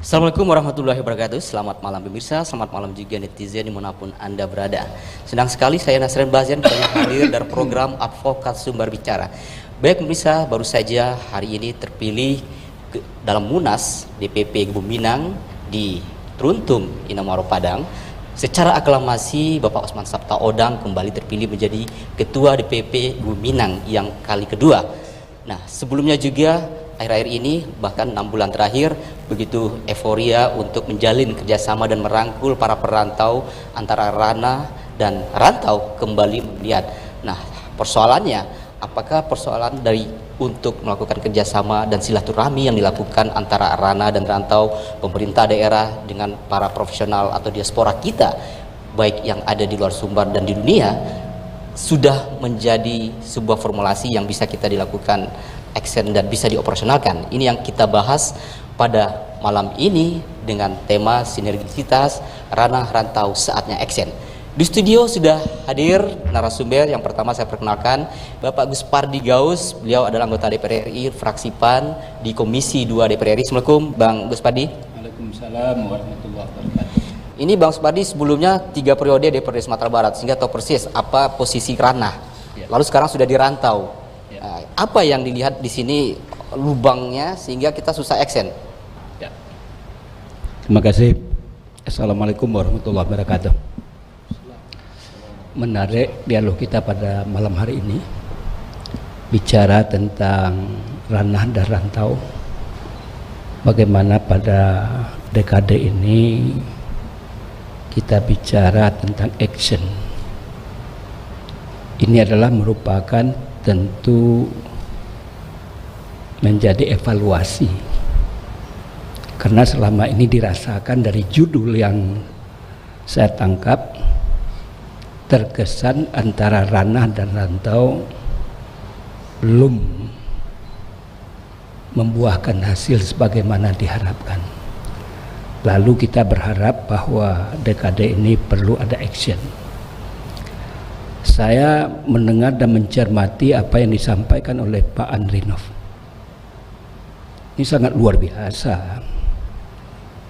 Assalamualaikum warahmatullahi wabarakatuh. Selamat malam pemirsa, selamat malam juga netizen dimanapun Anda berada. Senang sekali saya Nasren Bazian kembali hadir dari program Advokat Sumber Bicara. Baik pemirsa, baru saja hari ini terpilih dalam Munas DPP Guminang di Truntum Inamaro Padang. Secara aklamasi Bapak Osman Sabtaodang kembali terpilih menjadi Ketua DPP Guminang yang kali kedua. Nah, sebelumnya juga akhir-akhir ini bahkan 6 bulan terakhir begitu euforia untuk menjalin kerjasama dan merangkul para perantau antara Rana dan Rantau kembali melihat. Nah, persoalannya apakah persoalan dari untuk melakukan kerjasama dan silaturahmi yang dilakukan antara Rana dan Rantau, pemerintah daerah dengan para profesional atau diaspora kita baik yang ada di luar Sumbar dan di dunia sudah menjadi sebuah formulasi yang bisa kita dilakukan action dan bisa dioperasionalkan. Ini yang kita bahas pada malam ini dengan tema sinergisitas ranah rantau saatnya action. Di studio sudah hadir narasumber. Yang pertama saya perkenalkan Bapak Gus Pardi Gaus. Beliau adalah anggota DPR RI fraksi PAN di Komisi 2 DPR RI. Assalamualaikum Bang Gus Pardi. Waalaikumsalam warahmatullahi wabarakatuh. Ini Bang Gus Pardi sebelumnya 3 periode DPRD Sumatera Barat sehingga tahu persis apa posisi ranah. Lalu sekarang sudah di rantau. Apa yang dilihat di sini lubangnya sehingga kita susah action? Ya. Terima kasih. Assalamualaikum warahmatullahi wabarakatuh. Menarik dialog kita pada malam hari ini bicara tentang ranah dan rantau. Bagaimana pada dekade ini kita bicara tentang action. Ini adalah merupakan tentu menjadi evaluasi karena selama ini dirasakan dari judul yang saya tangkap terkesan antara ranah dan rantau belum membuahkan hasil sebagaimana diharapkan. Lalu kita berharap bahwa dekade ini perlu ada action. Saya mendengar dan mencermati apa yang disampaikan oleh Pak Andrinov. Ini sangat luar biasa.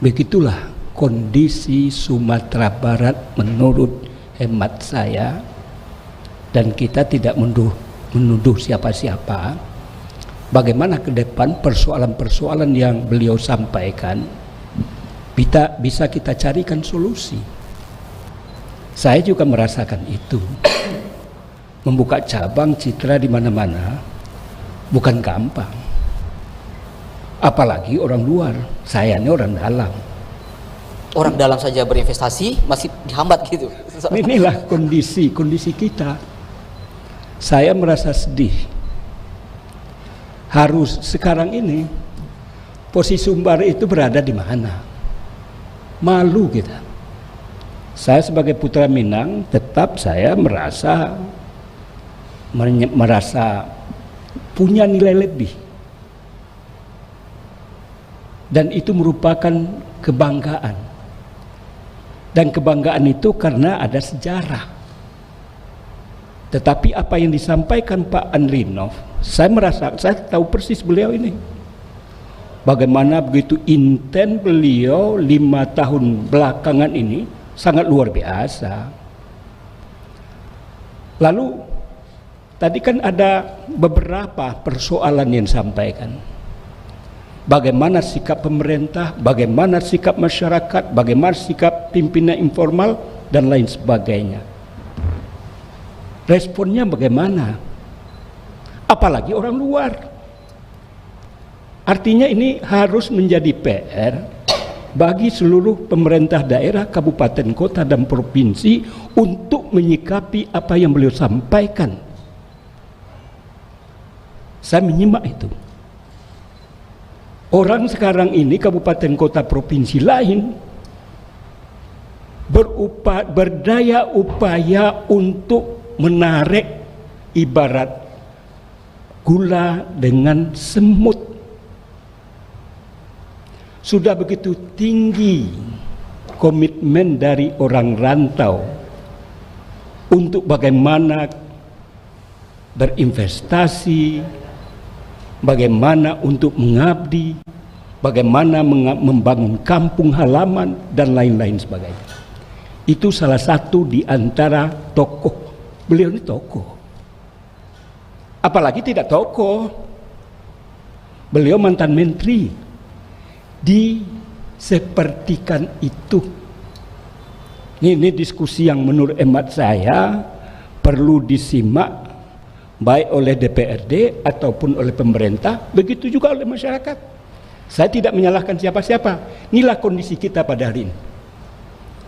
Begitulah kondisi Sumatera Barat menurut hemat saya, dan kita tidak menuduh siapa-siapa. Bagaimana ke depan persoalan-persoalan yang beliau sampaikan bisa kita carikan solusi. Saya juga merasakan itu. Membuka cabang citra di mana-mana bukan gampang. Apalagi orang luar, saya ini orang dalam. Orang dalam saja berinvestasi masih dihambat gitu. Inilah kondisi kita. Saya merasa sedih. Harus sekarang ini posisi Sumbar itu berada di mana? Malu kita. Saya sebagai putra Minang tetap saya merasa punya nilai lebih, dan itu merupakan kebanggaan, dan kebanggaan itu karena ada sejarah. Tetapi apa yang disampaikan Pak Andrinov, saya tahu persis beliau ini bagaimana begitu intens beliau 5 tahun belakangan ini sangat luar biasa. Lalu tadi kan ada beberapa persoalan yang disampaikan. Bagaimana sikap pemerintah, bagaimana sikap masyarakat, bagaimana sikap pimpinan informal, dan lain sebagainya. Responnya bagaimana? Apalagi orang luar. Artinya ini harus menjadi PR bagi seluruh pemerintah daerah, kabupaten, kota, dan provinsi untuk menyikapi apa yang beliau sampaikan. Saya menyimak itu. Orang sekarang ini kabupaten kota provinsi lain berdaya upaya untuk menarik ibarat gula dengan semut. Sudah begitu tinggi komitmen dari orang rantau untuk bagaimana berinvestasi, bagaimana untuk mengabdi, bagaimana membangun kampung halaman dan lain-lain sebagainya. Itu salah satu di antara tokoh. Beliau ini tokoh. Apalagi tidak tokoh. Beliau mantan menteri. Disepertikan itu. Ini diskusi yang menurut hemat saya perlu disimak baik oleh DPRD ataupun oleh pemerintah, begitu juga oleh masyarakat. Saya tidak menyalahkan siapa-siapa. Inilah kondisi kita pada hari ini.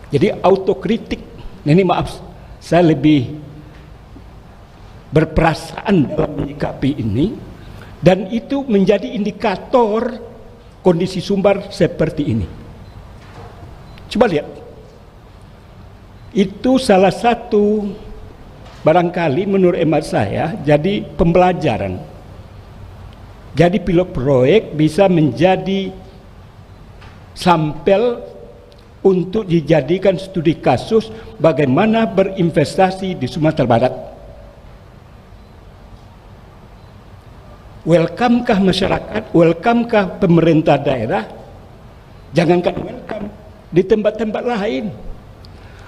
Jadi autokritik, ini maaf, saya lebih berperasaan dalam menyikapi ini, dan itu menjadi indikator kondisi Sumbar seperti ini. Coba lihat, itu salah satu barangkali menurut hemat saya jadi pembelajaran. Jadi pilot proyek bisa menjadi sampel untuk dijadikan studi kasus bagaimana berinvestasi di Sumatera Barat. Welcome-kah masyarakat, welcome-kah pemerintah daerah? Jangankan welcome, di tempat-tempat lain.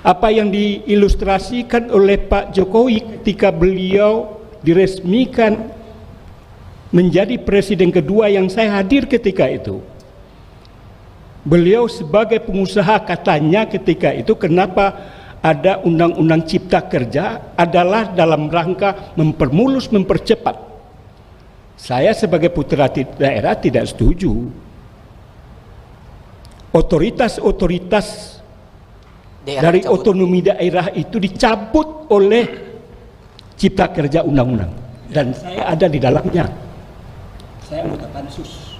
Apa yang diilustrasikan oleh Pak Jokowi ketika beliau diresmikan menjadi presiden kedua yang saya hadir ketika itu. Beliau sebagai pengusaha katanya ketika itu, kenapa ada undang-undang cipta kerja adalah dalam rangka mempermulus, mempercepat. Saya sebagai putra daerah tidak setuju. Otoritas-otoritas dari otonomi daerah itu dicabut oleh cipta kerja undang-undang. Dan saya ada di dalamnya. Saya anggota Pansus.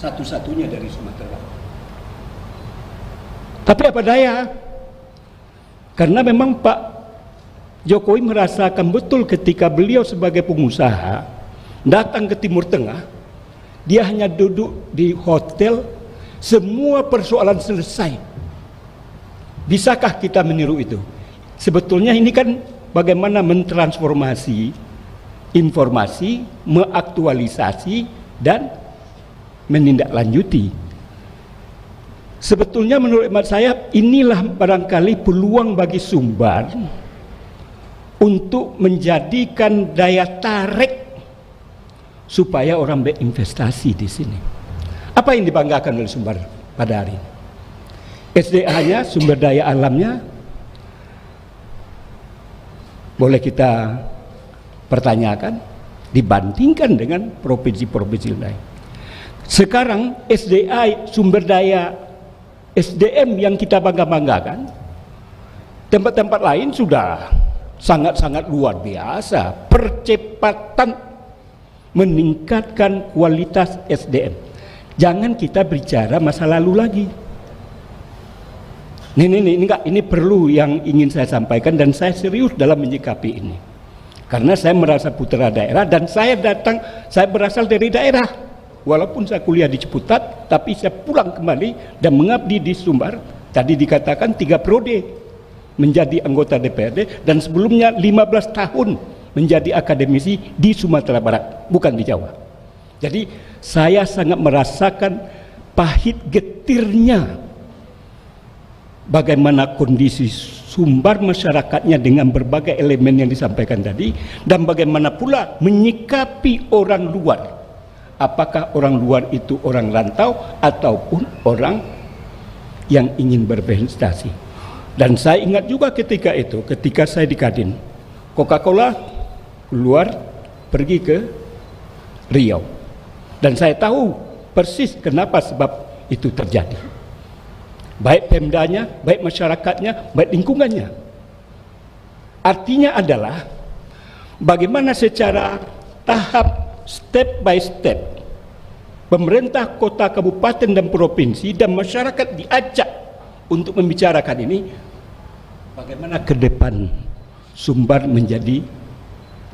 Satu-satunya dari Sumatera Barat. Tapi apa daya, karena memang Pak Jokowi merasakan betul ketika beliau sebagai pengusaha datang ke Timur Tengah, dia hanya duduk di hotel, semua persoalan selesai. Bisakah kita meniru itu? Sebetulnya ini kan bagaimana mentransformasi informasi, mengaktualisasi dan menindaklanjuti. Sebetulnya menurut hemat saya inilah barangkali peluang bagi Sumbar untuk menjadikan daya tarik supaya orang berinvestasi di sini. Apa yang dibanggakan oleh Sumbar pada hari ini? SDA-nya, sumber daya alamnya, boleh kita pertanyakan dibandingkan dengan provinsi-provinsi lain. Sekarang SDA, sumber daya SDM yang kita bangga-banggakan, tempat-tempat lain sudah sangat-sangat luar biasa. Percepatan meningkatkan kualitas SDM. Jangan kita bicara masa lalu lagi. Ini perlu yang ingin saya sampaikan, dan saya serius dalam menyikapi ini. Karena saya merasa putra daerah dan saya berasal dari daerah. Walaupun saya kuliah di Ciputat, tapi saya pulang kembali dan mengabdi di Sumbar. Tadi dikatakan 3 periode menjadi anggota DPRD, dan sebelumnya 15 tahun menjadi akademisi di Sumatera Barat, bukan di Jawa. Jadi saya sangat merasakan pahit getirnya bagaimana kondisi Sumbar masyarakatnya dengan berbagai elemen yang disampaikan tadi, dan bagaimana pula menyikapi orang luar. Apakah orang luar itu orang rantau ataupun orang yang ingin berinvestasi. Dan saya ingat juga ketika itu, ketika saya di Kadin, Coca-Cola keluar pergi ke Riau, dan saya tahu persis kenapa sebab itu terjadi. Baik Pemdanya, baik masyarakatnya, baik lingkungannya. Artinya adalah bagaimana secara tahap, step by step, pemerintah kota, kabupaten dan provinsi dan masyarakat diajak untuk membicarakan ini, bagaimana ke depan Sumbar menjadi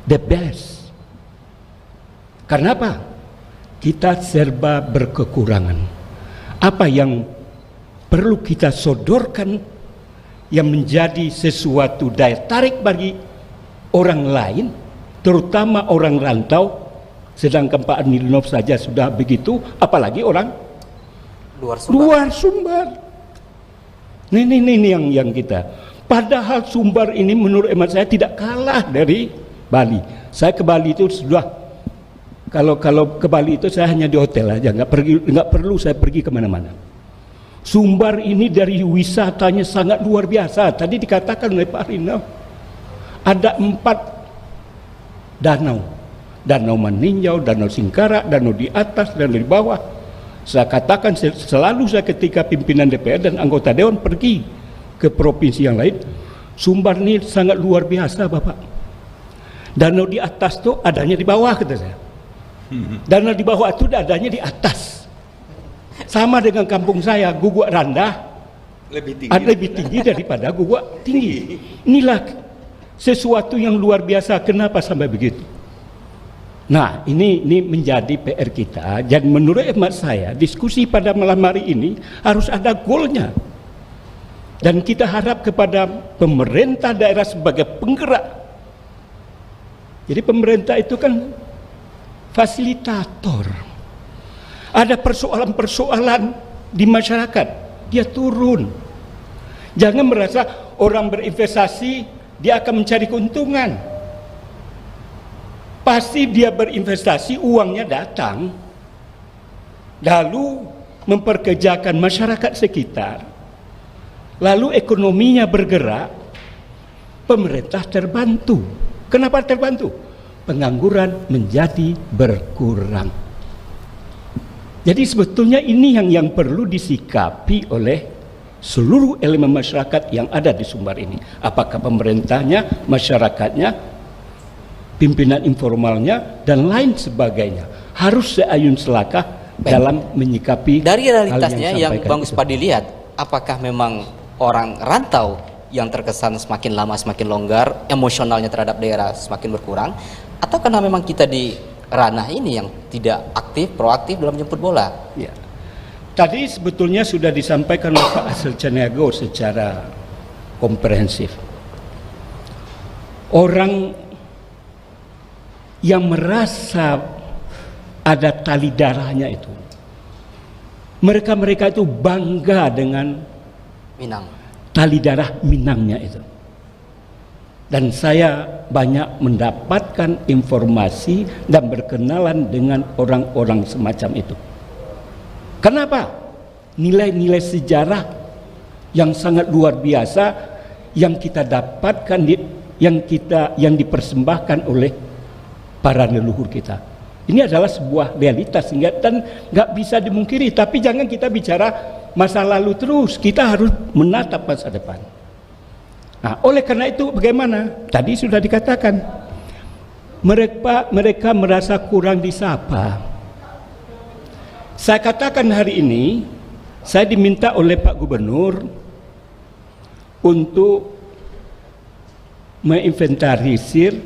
the best. Karena apa? Kita serba berkekurangan. Apa yang perlu kita sodorkan yang menjadi sesuatu daya tarik bagi orang lain, terutama orang rantau, Sedangkan Pak Nilinov saja sudah begitu, apalagi orang Luar Sumbar. luar Sumbar. Ini yang kita. Padahal Sumbar ini menurut hemat saya tidak kalah dari Bali. Saya ke Bali itu sudah, kalau ke Bali itu saya hanya di hotel aja, nggak perlu saya pergi kemana-mana. Sumbar ini dari wisatanya sangat luar biasa. Tadi dikatakan oleh Pak Rino, ada 4 danau. Danau Maninjau, Danau Singkarak, danau di atas, danau di bawah. Saya katakan selalu saya ketika pimpinan DPR dan anggota Dewan pergi ke provinsi yang lain, Sumbar ini sangat luar biasa Bapak. Danau di atas tuh adanya di bawah, kata saya. Danau di bawah itu adanya di atas. Sama dengan kampung saya, Guguk Randah lebih tinggi daripada Guguk Tinggi. Inilah sesuatu yang luar biasa. Kenapa sampai begitu? Nah, ini menjadi PR kita. Dan menurut hemat saya, diskusi pada malam hari ini harus ada goalnya. Dan kita harap kepada pemerintah daerah sebagai penggerak. Jadi pemerintah itu kan fasilitator. Ada persoalan-persoalan di masyarakat, dia turun. Jangan merasa orang berinvestasi dia akan mencari keuntungan. Pasti dia berinvestasi, uangnya datang, lalu memperkerjakan masyarakat sekitar, lalu ekonominya bergerak, pemerintah terbantu. Kenapa terbantu? Pengangguran menjadi berkurang. Jadi sebetulnya ini yang perlu disikapi oleh seluruh elemen masyarakat yang ada di Sumbar ini. Apakah pemerintahnya, masyarakatnya, pimpinan informalnya, dan lain sebagainya. Harus seayun selakah dalam menyikapi dari realitasnya yang Bang itu. Supardi lihat, apakah memang orang rantau yang terkesan semakin lama semakin longgar, emosionalnya terhadap daerah semakin berkurang, atau karena memang kita di ranah ini yang tidak aktif, proaktif dalam jemput bola? Ya. Tadi sebetulnya sudah disampaikan oleh Pak Asel Caniago secara komprehensif. Orang yang merasa ada tali darahnya itu, mereka itu bangga dengan Minang, tali darah Minangnya itu. Dan saya banyak mendapatkan informasi dan berkenalan dengan orang-orang semacam itu. Kenapa? Nilai-nilai sejarah yang sangat luar biasa yang kita dapatkan, yang dipersembahkan oleh para leluhur kita. Ini adalah sebuah realitas dan nggak bisa dimungkiri. Tapi jangan kita bicara masa lalu terus. Kita harus menatap masa depan. Nah, oleh karena itu bagaimana? Tadi sudah dikatakan mereka merasa kurang disapa. Saya katakan hari ini saya diminta oleh Pak Gubernur untuk menginventarisir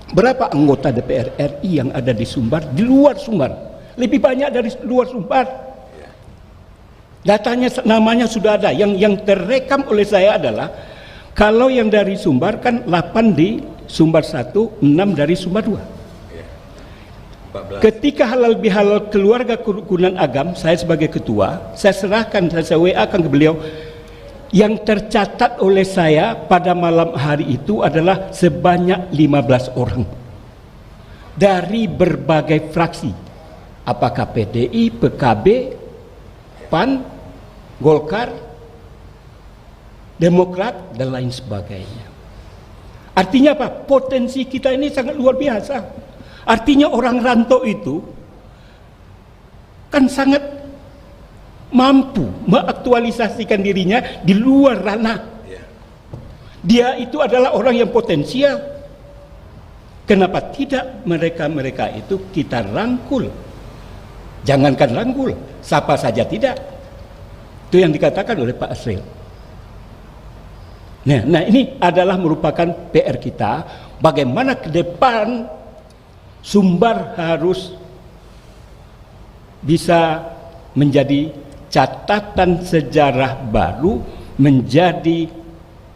berapa anggota DPR RI yang ada di Sumbar, di luar Sumbar. Lebih banyak dari luar Sumbar. Datanya, namanya sudah ada. Yang terekam oleh saya adalah kalau yang dari Sumbar kan 8 di Sumbar 1, 6 dari Sumbar 2. 14. Ketika halal bihalal keluarga kerukunan agam, saya sebagai ketua, saya serahkan, saya WA kan ke beliau. Yang tercatat oleh saya pada malam hari itu adalah sebanyak 15 orang dari berbagai fraksi, apakah PDI, PKB, PAN, Golkar, Demokrat, dan lain sebagainya. Artinya apa? Potensi kita ini sangat luar biasa. Artinya orang rantau itu kan sangat mampu mengaktualisasikan dirinya di luar ranah. Dia itu adalah orang yang potensial. Kenapa tidak mereka itu kita rangkul? Jangankan rangkul, siapa saja tidak. Itu yang dikatakan oleh Pak Asril. Nah, ini adalah merupakan PR kita. Bagaimana ke depan Sumbar harus bisa menjadi catatan sejarah baru, menjadi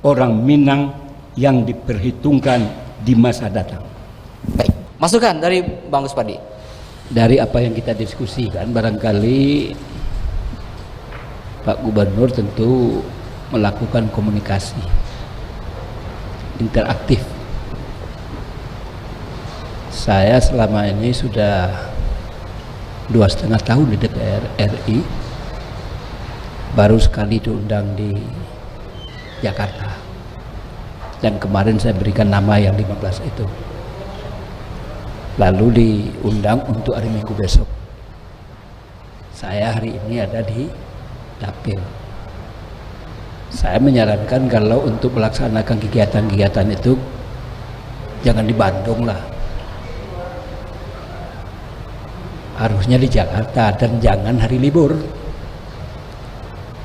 orang Minang yang diperhitungkan di masa datang. Baik, Masukan dari Bang Guspadi. Dari apa yang kita diskusikan, barangkali Pak Gubernur tentu melakukan komunikasi interaktif. Saya selama ini sudah 2,5 tahun di DPR RI, baru sekali diundang di Jakarta, dan kemarin saya berikan nama yang 15 itu, lalu diundang untuk hari Minggu besok. Saya hari ini ada di Dapil. Saya menyarankan kalau untuk melaksanakan kegiatan-kegiatan itu jangan di Bandung lah, harusnya di Jakarta, dan jangan hari libur.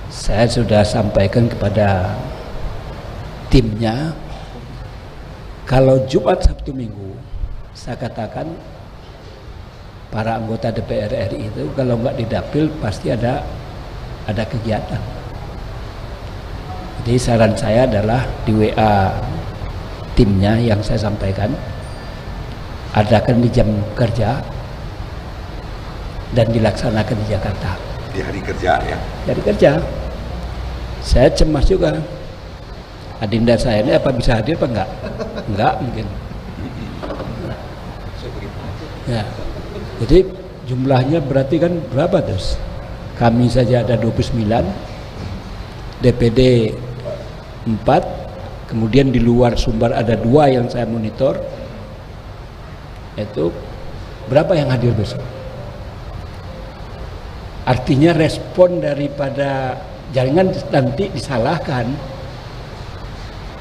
Saya sudah sampaikan kepada timnya, kalau Jumat, Sabtu, Minggu, saya katakan para anggota DPR RI itu kalau nggak di Dapil pasti ada kegiatan. Jadi saran saya adalah di WA timnya yang saya sampaikan, adakan di jam kerja dan dilaksanakan di Jakarta. Di hari kerja ya. Dari kerja. Saya cemas juga. Adinda saya ini apa bisa hadir apa enggak? Enggak mungkin. Ya. Jadi jumlahnya berarti kan berapa terus? Kami saja ada 29, DPD 4, kemudian di luar Sumbar ada 2 yang saya monitor. Itu berapa yang hadir besok? Artinya respon daripada, jangan nanti disalahkan,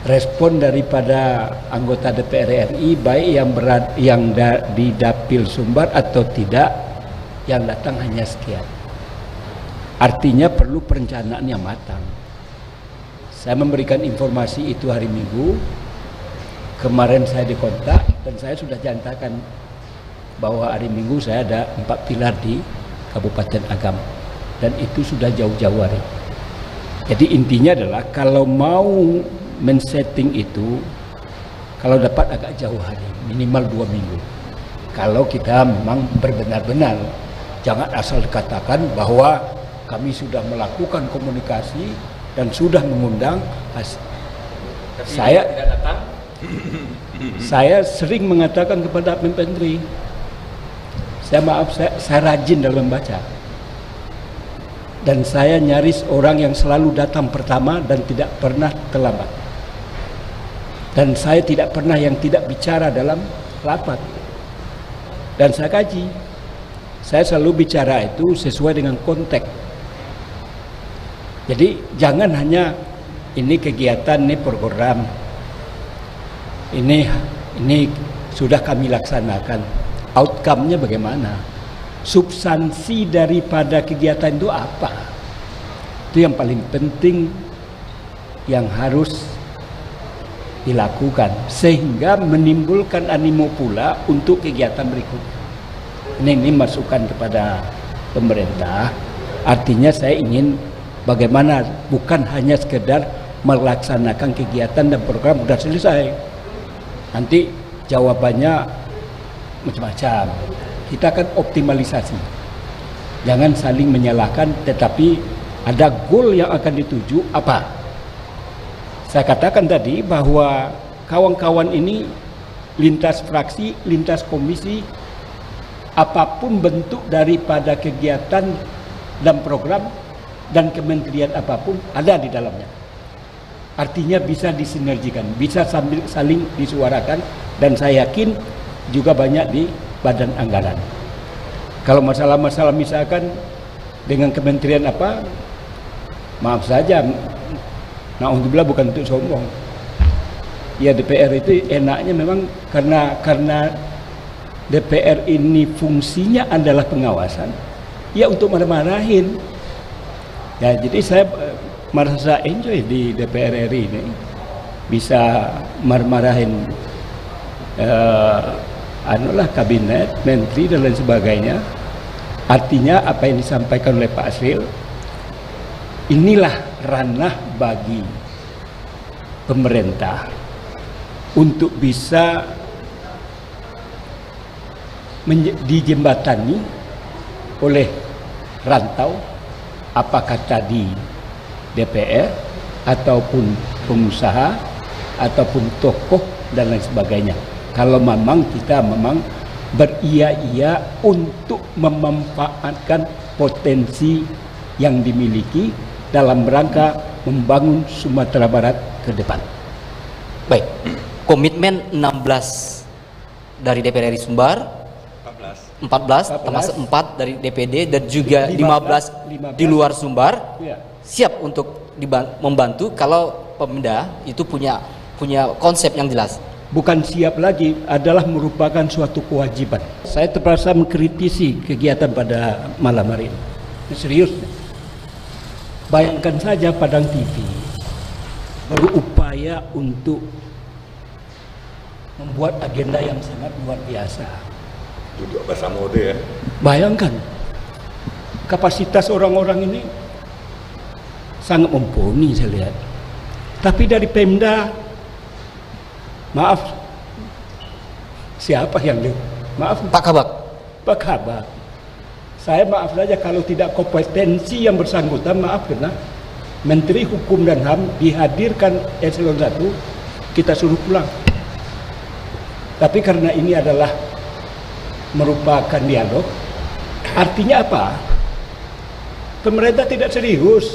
respon daripada anggota DPR RI baik yang di Dapil Sumbar atau tidak, yang datang hanya sekian. Artinya perlu perencanaan yang matang. Saya memberikan informasi itu hari Minggu. Kemarin saya dikontak dan saya sudah jantakan bahwa hari Minggu saya ada 4 pilar di Kabupaten Agam, dan itu sudah jauh-jauh hari. Jadi intinya adalah kalau mau men-setting itu, kalau dapat agak jauh hari, minimal 2 minggu. Kalau kita memang berbenar-benar, jangan asal dikatakan bahwa kami sudah melakukan komunikasi dan sudah mengundang. Saya sering mengatakan kepada Menteri, saya rajin dalam membaca, dan saya nyaris orang yang selalu datang pertama dan tidak pernah terlambat, dan saya tidak pernah yang tidak bicara dalam rapat, dan saya kaji. Saya selalu bicara itu sesuai dengan konteks. Jadi jangan hanya ini kegiatan, ini program, ini sudah kami laksanakan. Outcome-nya bagaimana? Substansi daripada kegiatan itu apa? Itu yang paling penting yang harus dilakukan, sehingga menimbulkan animo pula untuk kegiatan berikutnya. Ini masukan kepada pemerintah. Artinya saya ingin bagaimana, bukan hanya sekedar melaksanakan kegiatan dan program sudah selesai, nanti jawabannya macam-macam. Kita akan optimalisasi, jangan saling menyalahkan, tetapi ada goal yang akan dituju apa. Saya katakan tadi bahwa kawan-kawan ini lintas fraksi, lintas komisi, apapun bentuk daripada kegiatan dan program dan kementerian apapun ada di dalamnya. Artinya bisa disinergikan, bisa sambil saling disuarakan, dan saya yakin juga banyak di badan anggaran. Kalau masalah-masalah misalkan dengan kementerian apa, maaf saja, na'udzubillah, bukan untuk sombong. Ya, DPR itu enaknya memang karena DPR ini fungsinya adalah pengawasan, ya untuk marah-marahin. Ya, jadi saya merasa enjoy di DPR RI ini, bisa marah-marahin kabinet, menteri dan lain sebagainya. Artinya apa yang disampaikan oleh Pak Asril, inilah ranah bagi pemerintah untuk bisa dijembatani oleh rantau, apakah tadi DPR ataupun pengusaha ataupun tokoh dan lain sebagainya. Kalau memang kita beria-ia untuk memanfaatkan potensi yang dimiliki dalam rangka membangun Sumatera Barat ke depan. Baik, komitmen 16 dari DPR RI Sumbar, 14 termasuk 4 dari DPD dan juga 15 di luar Sumbar Ya. siap untuk membantu kalau Pemda itu punya konsep yang jelas. Bukan siap lagi, adalah merupakan suatu kewajiban. Saya terpaksa mengkritisi kegiatan pada malam hari ini. Ini serius. Bayangkan saja Padang TV berupaya untuk membuat agenda yang sangat luar biasa. Duduk bersama mode ya. Bayangkan kapasitas orang-orang ini sangat mumpuni saya lihat. Tapi dari Pemda, maaf, siapa yang maaf Pak Kabak, Pak Kabak. Saya maaf saja kalau tidak kompetensi yang bersangkutan, maaf karena Menteri Hukum dan HAM dihadirkan eselon 1, kita suruh pulang. Tapi karena ini adalah merupakan dialog, artinya apa? Pemerintah tidak serius.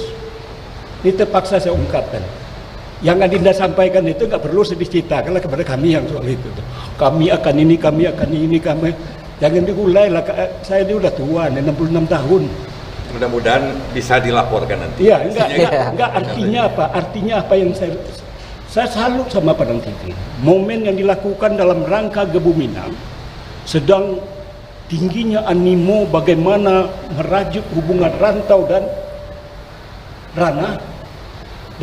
Ini terpaksa saya ungkapkan. Yang Adinda sampaikan itu nggak perlu diceritakan kepada kami yang soal itu. Kami akan ini, kami akan ini, kami. Jangan diulai lah, saya ini udah tua, 66 tahun. Mudah-mudahan bisa dilaporkan nanti. Iya, enggak, artinya apa? Artinya apa yang saya salut sama Padang TV. Momen yang dilakukan dalam rangka Gebu Minang, sedang tingginya animo bagaimana merajuk hubungan rantau dan ranah,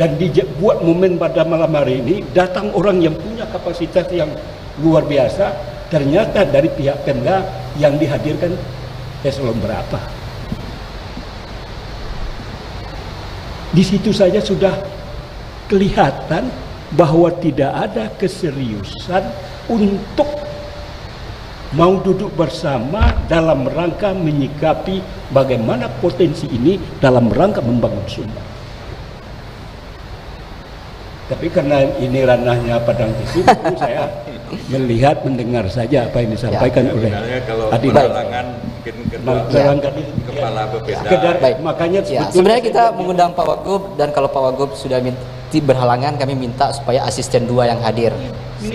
dan dibuat momen pada malam hari ini, datang orang yang punya kapasitas yang luar biasa, ternyata dari pihak Pemda yang dihadirkan eselon berapa. Di situ saja sudah kelihatan bahwa tidak ada keseriusan untuk mau duduk bersama dalam rangka menyikapi bagaimana potensi ini dalam rangka membangun Sumbar. Tapi karena ini ranahnya Padang TV, saya melihat, mendengar saja apa yang disampaikan oleh Sebenarnya kalau Adinda. penerangan mungkin kepala berbeda. Sekedar, Baik. makanya Ya, sebetulnya sebenarnya kita mengundang Pak Wagub, dan kalau Pak Wagub sudah berhalangan, kami minta supaya asisten 2 yang hadir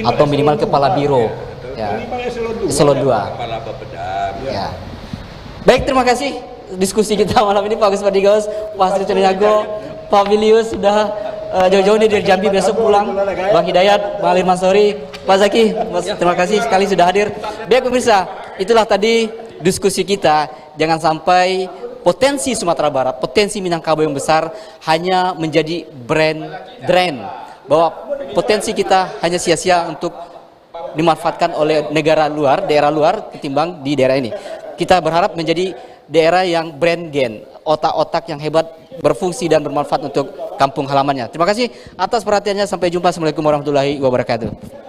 atau minimal kepala biro. Ya. minimal Eselon 2. Kepala Bapeda. Ya. Baik, terima kasih diskusi kita malam ini Pak Agus Padigos, Pak Sri Caniago, Pak Bilius sudah jauh-jauh nih dari Jambi, besok pulang. Bang Hidayat, Bang Alir Mansori, Pak Zaki, terima kasih sekali sudah hadir. Baik pemirsa, itulah tadi diskusi kita. Jangan sampai potensi Sumatera Barat, potensi Minangkabau yang besar hanya menjadi brand drain, bahwa potensi kita hanya sia-sia untuk dimanfaatkan oleh negara luar, daerah luar ketimbang di daerah ini. Kita berharap menjadi daerah yang brand gain, otak-otak yang hebat berfungsi dan bermanfaat untuk kampung halamannya. Terima kasih atas perhatiannya. Sampai jumpa. Assalamualaikum warahmatullahi wabarakatuh.